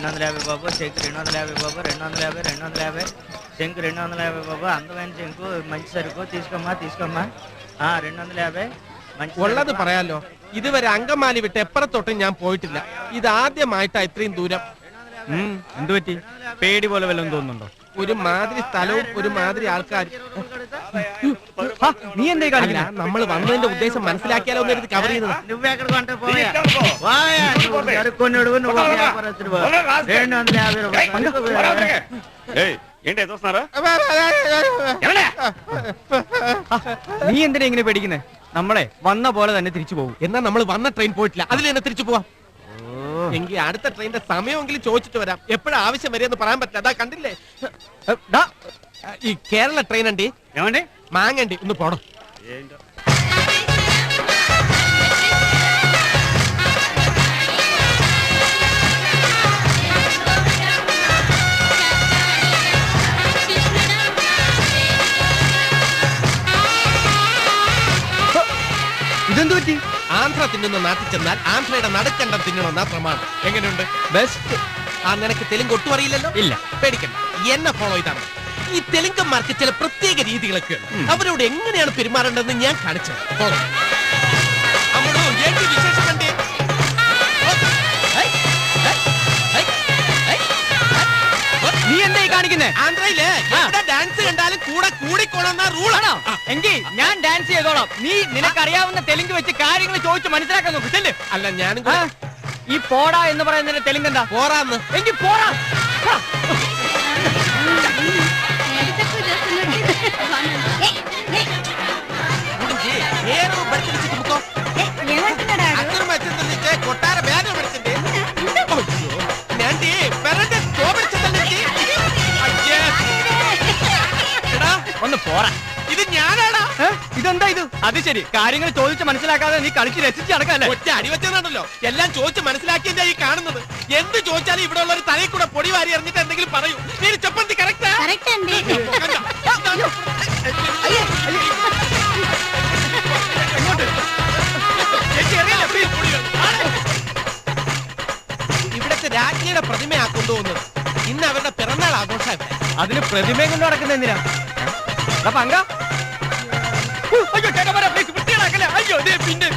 250 బాబు, చెంకు 250 బాబు, 250 చెంకు 250 బాబు, అందమైన చెంకు, మంచి సరుకు, తీసుకోమ్మా 250 మంచి ഉള്ളത് പറയാലോ. ഇതുവരെ അങ്കമാലി വിട്ട് എപ്പുറത്തോട്ടും ഞാൻ പോയിട്ടില്ല. ഇതാദ്യമായിട്ടാ ഇത്രയും ദൂരം. എന്തു പറ്റി? പേടി പോലെ വല്ലതും തോന്നുന്നുണ്ടോ? ഒരു മാതിരി സ്ഥലവും ഒരു മാതിരി ആൾക്കാരും. നീ എന്തേ കാണില്ല? നമ്മൾ വന്നതിന്റെ ഉദ്ദേശം മനസ്സിലാക്കിയാലോ എന്ന് എടുത്ത് കവർ ചെയ്യുന്നത്. నువ్వెక్కడికంటే పోయా 250 ఏంటి చూస్తున్నారా? നീ എന്തിനാ ഇങ്ങനെ പേടിക്കുന്നേ? നമ്മളെ വന്ന പോലെ തന്നെ തിരിച്ചു പോകും. എന്നാ നമ്മൾ വന്ന ട്രെയിൻ പോയിട്ടില്ല, അതിൽ തന്നെ തിരിച്ചു പോവാം. എങ്കിൽ അടുത്ത ട്രെയിനിന്റെ സമയമെങ്കിലും ചോദിച്ചിട്ട് വരാം. എപ്പോഴാ ആവശ്യം വരെയെന്ന് പറയാൻ പറ്റില്ല. അതാ കണ്ടില്ലേ, ഈ കേരള ട്രെയിൻ ഉണ്ട്, മാങ്ങണ്ടി ഒന്ന് പോണം. ഇതെന്തു പറ്റി? ആന്ധ്ര തിന്നുന്ന നാട്ടിൽ ചെന്നാൽ ആന്ധ്രയുടെ നടുക്കണ്ടം തിന്നണമെന്നാ പ്രമാണം. എങ്ങനെയുണ്ട്? ബെസ്റ്റ്. നിനക്ക് തെലുങ്ക് ഒട്ടും അറിയില്ലല്ലോ? ഇല്ല. പേടിക്കണ്ട, എന്നെ ഫോളോ ചെയ്താണ്. ഈ തെലുങ്കന്മാർക്ക് ചില പ്രത്യേക രീതികളൊക്കെ ഉണ്ട്. അവരോട് എങ്ങനെയാണ് പെരുമാറേണ്ടതെന്ന് ഞാൻ കാണിച്ചത്. നീ എന്തായി കാണിക്കുന്നേ? ആന്ധ്രയില് ഡാൻസ് കണ്ടാലും കൂടെ കൂടിക്കോണമെന്ന റൂളാണോ? എങ്കിൽ ഞാൻ ഡാൻസ് ചെയ്തോളാം. നീ നിനക്കറിയാവുന്ന തെലുങ്ക് വെച്ച് കാര്യങ്ങൾ ചോദിച്ച് മനസ്സിലാക്കാൻ നോക്ക്. ചെല്ല്. അല്ല, ഞാനും ഈ പോടാ എന്ന് പറയുന്നതിന്റെ തെലുങ്ക് എന്താ? പോറാന്ന്. എങ്കിൽ പോടാ. కొట్టార బ్యాగ్ పడుతుంది. ഒന്ന് പോരാ. ഇത് ഞാനാടാ. ഇതെന്താ ഇത്? അത് ശരി, കാര്യങ്ങൾ ചോദിച്ച് മനസ്സിലാക്കാതെ നീ കളിച്ച് രസിച്ച് നടക്കല്ലേ? ഒറ്റ അടിവെച്ചതാണല്ലോ. എല്ലാം ചോദിച്ച് മനസ്സിലാക്കിയ ഈ കാണുന്നത്. എന്ത് ചോദിച്ചാലും ഇവിടെ ഉള്ള ഒരു തലയിൽ കൂടെ പൊടി വാരി എറിഞ്ഞിട്ട് എന്തെങ്കിലും പറയൂ. നീ ചപ്പന്തി കറക്റ്റാ? ഇവിടത്തെ രാജ്ഞിയുടെ പ്രതിമയാ കൊണ്ടുപോകുന്നത്. ഇന്ന് അവരുടെ പിറന്നാൾ ആഘോഷം. അതിന് പ്രതിമയും കൊണ്ട് നടക്കുന്ന എന്തിനാ? പങ്ക. അയ്യോ, പിന്നെ